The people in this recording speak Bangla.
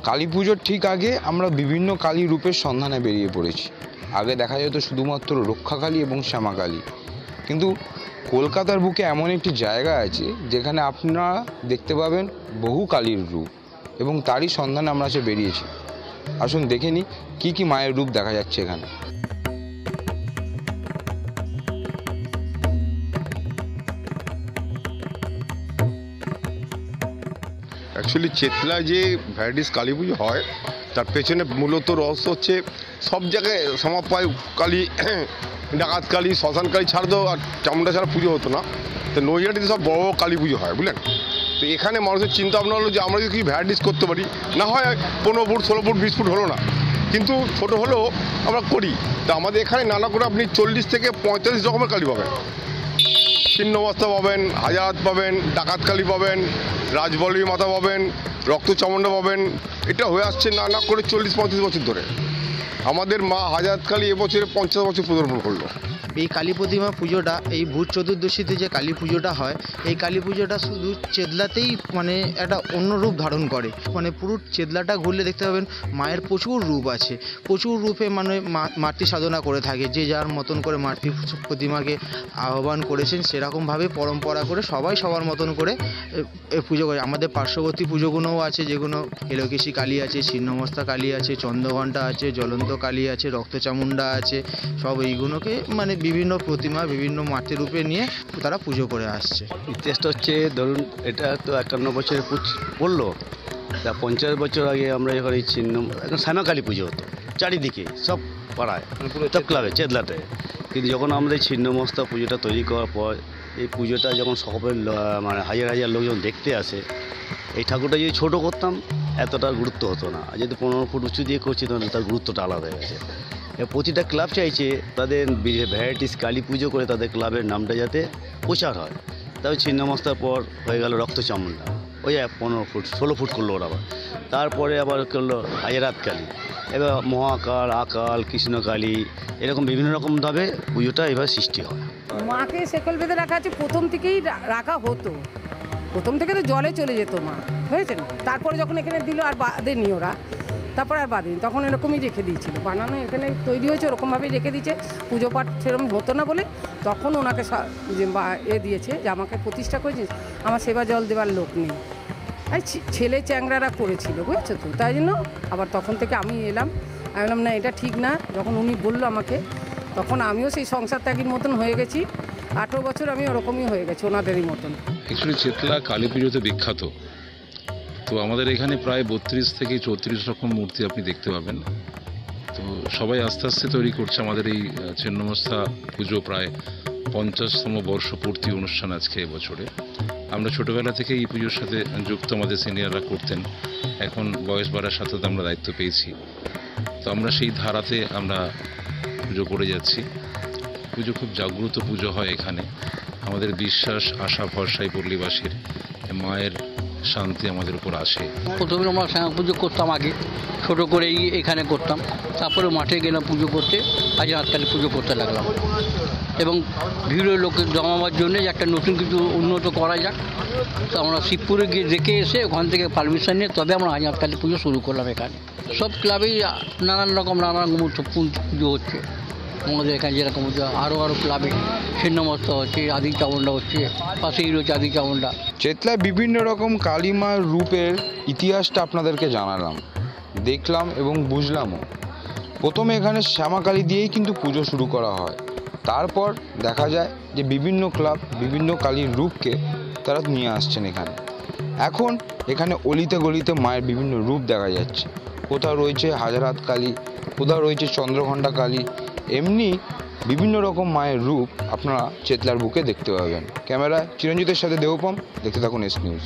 কালী পুজোর ঠিক আগে আমরা বিভিন্ন কালী রূপের সন্ধানে বেরিয়ে পড়েছি। আগে দেখা যেত শুধুমাত্র রক্ষাকালী এবং শ্যামাকালী, কিন্তু কলকাতার বুকে এমন একটি জায়গা আছে যেখানে আপনারা দেখতে পাবেন বহু কালীর রূপ, এবং তারই সন্ধানে আমরা সে বেরিয়েছি। আসুন দেখে নিই কী কী মায়ের রূপ দেখা যাচ্ছে এখানে। অ্যাকচুয়ালি চেতলায় যে ভ্যারাইটিস কালী পুজো হয় তার পেছনে মূলত রহস্য হচ্ছে সব জায়গায় সমাপায় কালী, ডাকাত কালী, শ্মশান কালী ছাড়া তো আর চামুন্ডা ছাড়া পুজো হতো না। তো নৈহাটিতে সব বড় বড় কালী পুজো হয়, বুঝলেন। তো এখানে মানুষের চিন্তা ভাবনা হলো যে আমরা যদি কি ভ্যারাইটিস করতে পারি, না হয় 15 ফুট 16 ফুট 20 ফুট হলো না, কিন্তু ছোটো হলেও আমরা করি। তো আমাদের এখানে নানা করে আপনি 40 থেকে 45 রকমের কালী পাবেন। ছিন্নমস্তা পাবেন, হাজারাত পাবেন, ডাকাত কালী পাবেন, রাজবল্লভী মাতা পাবেন, রক্ত চামুন্ডা পাবেন। এটা হয়ে আসছে না করে 40-35 বছর ধরে। আমাদের মা হাজারাত কালী এবছরে 50 বছর পদার্পণ করলো। এই কালী প্রতিমা পুজোটা, এই ভূত চতুর্দশীতে যে কালী পুজোটা হয়, এই কালী পুজোটা শুধু চেতলাতেই মানে একটা অন্য রূপ ধারণ করে। মানে পুরো চেতলাটা ঘুরলে দেখতে পাবেন মায়ের প্রচুর রূপ আছে, প্রচুর রূপে মানে মাতৃ সাধনা করে থাকে। যে যার মতন করে মাতৃ প্রতিমাকে আহ্বান করেছেন সেরকমভাবে পরম্পরা করে সবাই সবার মতন করে পুজো করে। আমাদের পার্শ্ববর্তী পুজোগুলোও আছে, যেগুলো এলোকেশী কালী আছে, ছিন্নমস্তা কালী আছে, চন্দ্রঘণ্টা আছে, জ্বলন্ত কালী আছে, রক্তচামুন্ডা আছে। সব এইগুলোকে মানে বিভিন্ন প্রতিমা বিভিন্ন মাতৃরূপে নিয়ে তারা পুজো করে আসছে। ইতিহাসটা হচ্ছে, ধরুন এটা তো 51 বছরে পড়লো, তা 50 বছর আগে আমরা যখন এই এখন শ্যামাকালী পুজো হতো চারিদিকে সব পাড়ায়, সব ক্লাবে চেতলাতে। কিন্তু যখন আমরা এই ছিন্নমস্তা পুজোটা তৈরি করার পর, এই পুজোটা যখন সকলের মানে হাজার হাজার লোকজন দেখতে আসে, এই ঠাকুরটা যদি ছোটো করতাম এতটা গুরুত্ব হতো না। আর যদি 15 ফুট উঁচু দিয়ে করছি তখন তার গুরুত্বটা আলাদা হয়ে গেছে। প্রতিটা ক্লাব চাইছে তাদের ভ্যারাইটিস কালী পুজো করে তাদের ক্লাবের নামটা যাতে প্রচার হয়। তবে ছিন্নমস্তার পর হয়ে গেল রক্ত চামুন্ডা, ওই 15 ফুট 16 ফুট করলো ওরা। আবার তারপরে আবার করলো হাজারাত কালী, এবার মহাকাল, আকাল, কৃষ্ণকালী, এরকম বিভিন্ন রকমভাবে পুজোটা এবার সৃষ্টি হয়। মাকে শেকল বেঁধে রাখা আছে, প্রথম থেকেই রাখা হতো। প্রথম থেকে তো জলে চলে যেত মা, বুঝেছেন। তারপরে যখন এখানে দিল আর বাঁধেনি ওরা, তারপরে আর বাঁধেনি, তখন এরকমই রেখে দিয়েছিল। বানানো এখানে তৈরি হয়েছে ওরকমভাবেই রেখে দিয়েছে। পুজো পাঠ সেরকম হতো না বলে তখন ওনাকে দিয়েছে যে আমাকে প্রতিষ্ঠা করেছিস, আমার সেবা জল দেওয়ার লোক নেই। আর ছেলে চ্যাংরারা করেছিল, বুঝেছো তো, তাই জন্য আবার তখন থেকে আমি এলাম। আমি বললাম না এটা ঠিক না। যখন উনি বললো আমাকে, তখন আমিও সেই সংসার ত্যাগীর মতন হয়ে গেছি। 18 বছর আমি ওরকমই হয়ে গেছি, ওনাদেরই মতন। অ্যাকচুয়ালি চেতলা কালী পুজোতে বিখ্যাত। তো আমাদের এখানে প্রায় 32 থেকে 34 রকম মূর্তি আপনি দেখতে পাবেন। তো সবাই আস্তে আস্তে তৈরি করছে। আমাদের এই ছিন্নমস্তা পুজো প্রায় 50তম বর্ষপূর্তি অনুষ্ঠান আজকে এবছরে। আমরা ছোটোবেলা থেকে এই পুজোর সাথে যুক্ত, আমাদের সিনিয়ররা করতেন। এখন বয়স বাড়ার সাথে আমরা দায়িত্ব পেয়েছি, তো আমরা সেই ধারাতে আমরা পুজো করে যাচ্ছি। পুজো খুব জাগ্রত পুজো হয় এখানে। আমাদের বিশ্বাস, আশা, ভরসাই পল্লীবাসীর মায়ের শান্তি আমাদের উপর আসে। প্রথমে আমরা শ্যামা পুজো করতাম, আগে ছোটো করেই এখানে করতাম। তারপরে মাঠে গেলাম পুজো করতে, হাজারাত কালী পুজো করতে লাগলাম। এবং ভিড়ের লোকের জমাবার জন্যে একটা নতুন কিছু উন্নত করা যাক, তো আমরা শিবপুরে গিয়ে দেখে এসে ওখান থেকে পারমিশন নিয়ে তবে আমরা হাজারাত কালী পুজো শুরু করলাম। এখানে সব ক্লাবেই নানান রকম পুজো হচ্ছে। আমাদের এখানে যেরকম হচ্ছে আরও ক্লাবে ছিন্নমস্তা হচ্ছে, আদি চামুন্ডা হচ্ছে, পাশেই রয়েছে আদি চামুন্ডা। চেতলায় বিভিন্ন রকম কালীমার রূপের ইতিহাসটা আপনাদেরকে জানালাম, দেখলাম এবং বুঝলামও। প্রথমে এখানে শ্যামাকালী দিয়েই কিন্তু পুজো শুরু করা হয়। তারপর দেখা যায় যে বিভিন্ন ক্লাব বিভিন্ন কালীর রূপকে তারা নিয়ে আসছেন এখানে। এখন এখানে অলিতে গলিতে মায়ের বিভিন্ন রূপ দেখা যাচ্ছে। কোথাও রয়েছে হাজারাত কালী, কোথাও রয়েছে চন্দ্রঘণ্টা কালী। এমনি বিভিন্ন রকম মায়ের রূপ আপনারা চেতলার বুকে দেখতে পাবেন। ক্যামেরায় চিরঞ্জিতের সাথে দেবপম, দেখতে থাকুন এস নিউজ।